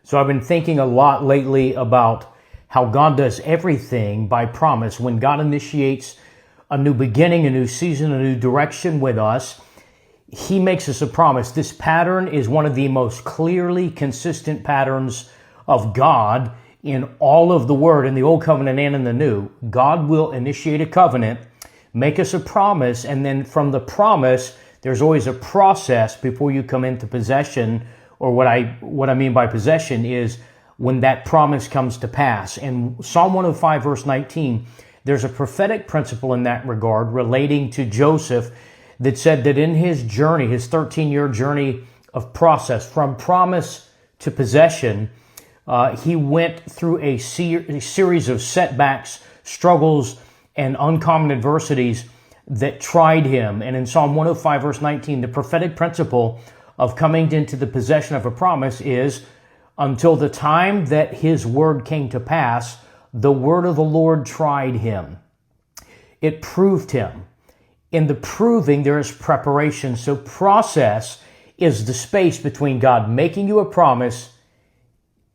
So I've been thinking a lot lately about how God does everything by promise. When God initiates a new beginning, a new season, a new direction with us, He makes us a promise. This pattern is one of the most clearly consistent patterns of God in all of the Word, in the Old Covenant and in the New. God will initiate a covenant, make us a promise, and then from the promise, there's always a process before you come into possession, or what I mean by possession is when that promise comes to pass. In Psalm 105, verse 19, there's a prophetic principle in that regard relating to Joseph that said that in his journey, his 13-year journey of process, from promise to possession, he went through a series of setbacks, struggles, and uncommon adversities that tried him. And in Psalm 105, verse 19, the prophetic principle of coming into the possession of a promise is, until the time that His word came to pass, the word of the Lord tried him. It proved him. In the proving, there is preparation. So process is the space between God making you a promise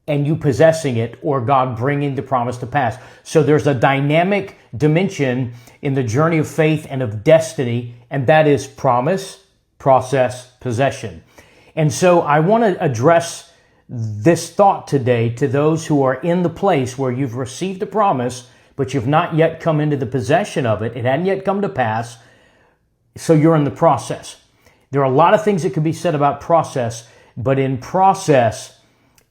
and you possessing it, or God bringing the promise to pass. So there's a dynamic dimension in the journey of faith and of destiny, and that is promise, process, possession. And so I want to address this thought today to those who are in the place where you've received a promise, but you've not yet come into the possession of it. It hadn't yet come to pass, so you're in the process. There are a lot of things that could be said about process, but in process,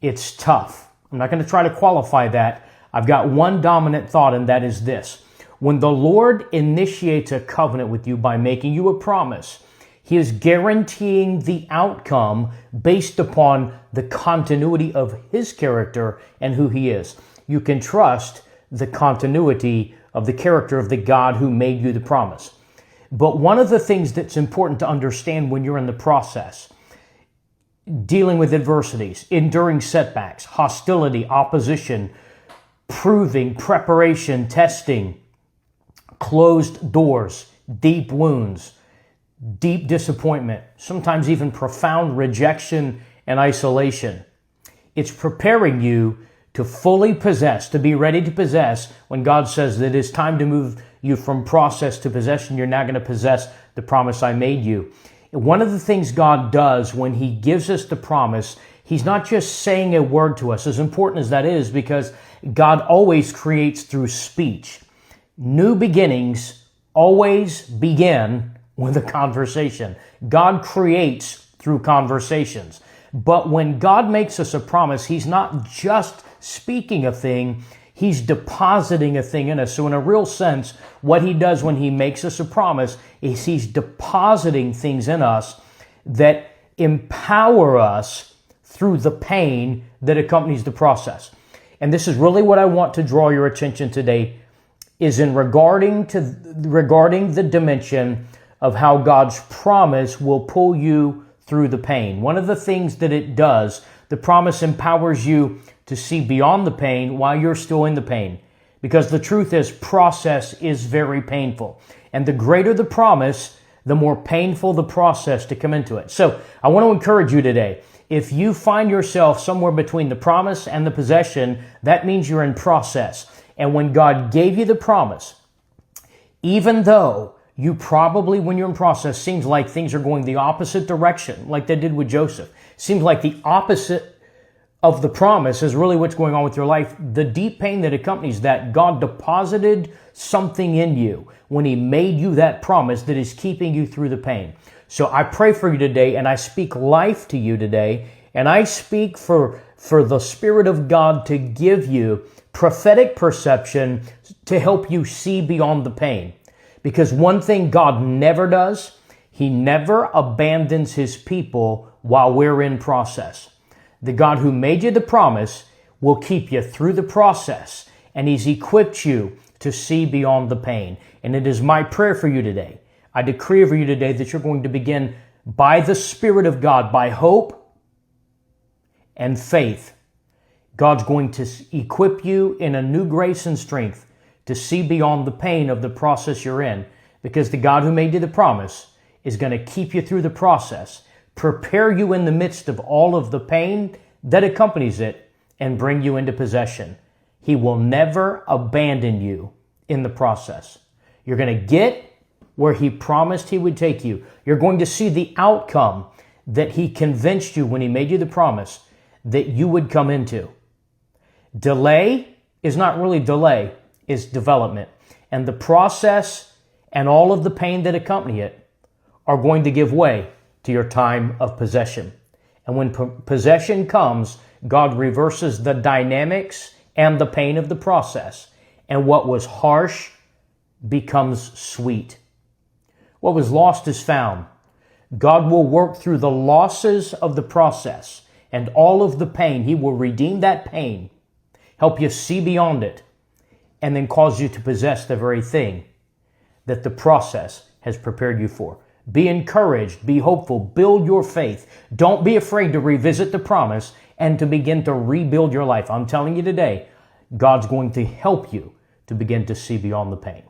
it's tough. I'm not going to try to qualify that. I've got one dominant thought, and that is this. When the Lord initiates a covenant with you by making you a promise, He is guaranteeing the outcome based upon the continuity of His character and who He is. You can trust the continuity of the character of the God who made you the promise. But one of the things that's important to understand when you're in the process, dealing with adversities, enduring setbacks, hostility, opposition, proving, preparation, testing, closed doors, deep wounds, deep disappointment, sometimes even profound rejection and isolation. It's preparing you to fully possess, to be ready to possess when God says that it's time to move you from process to possession. You're now going to possess the promise I made you. One of the things God does when He gives us the promise, He's not just saying a word to us, as important as that is, because God always creates through speech. New beginnings always begin with a conversation. God creates through conversations. But when God makes us a promise, He's not just speaking a thing, He's depositing a thing in us. So in a real sense, what He does when He makes us a promise is He's depositing things in us that empower us through the pain that accompanies the process. And this is really what I want to draw your attention today, is in regarding the dimension of how God's promise will pull you through the pain. One of the things that it does, the promise empowers you to see beyond the pain while you're still in the pain. Because the truth is, process is very painful. And the greater the promise, the more painful the process to come into it. So I want to encourage you today. If you find yourself somewhere between the promise and the possession, that means you're in process. And when God gave you the promise, even though you probably, when you're in process, seems like things are going the opposite direction, like they did with Joseph. Seems like the opposite of the promise is really what's going on with your life. The deep pain that accompanies that, God deposited something in you when He made you that promise that is keeping you through the pain. So I pray for you today, and I speak life to you today, and I speak for the Spirit of God to give you prophetic perception to help you see beyond the pain. Because one thing God never does, He never abandons His people while we're in process. The God who made you the promise will keep you through the process, and He's equipped you to see beyond the pain. And it is my prayer for you today. I decree over you today that you're going to begin by the Spirit of God, by hope and faith. God's going to equip you in a new grace and strength to see beyond the pain of the process you're in, because the God who made you the promise is going to keep you through the process, prepare you in the midst of all of the pain that accompanies it, and bring you into possession. He will never abandon you in the process. You're going to get where He promised He would take you. You're going to see the outcome that He convinced you when He made you the promise that you would come into. Delay is not really delay, it's development. And the process and all of the pain that accompany it are going to give way to your time of possession. And when possession comes, God reverses the dynamics and the pain of the process. And what was harsh becomes sweet. What was lost is found. God will work through the losses of the process and all of the pain. He will redeem that pain, help you see beyond it, and then cause you to possess the very thing that the process has prepared you for. Be encouraged, be hopeful, build your faith. Don't be afraid to revisit the promise and to begin to rebuild your life. I'm telling you today, God's going to help you to begin to see beyond the pain.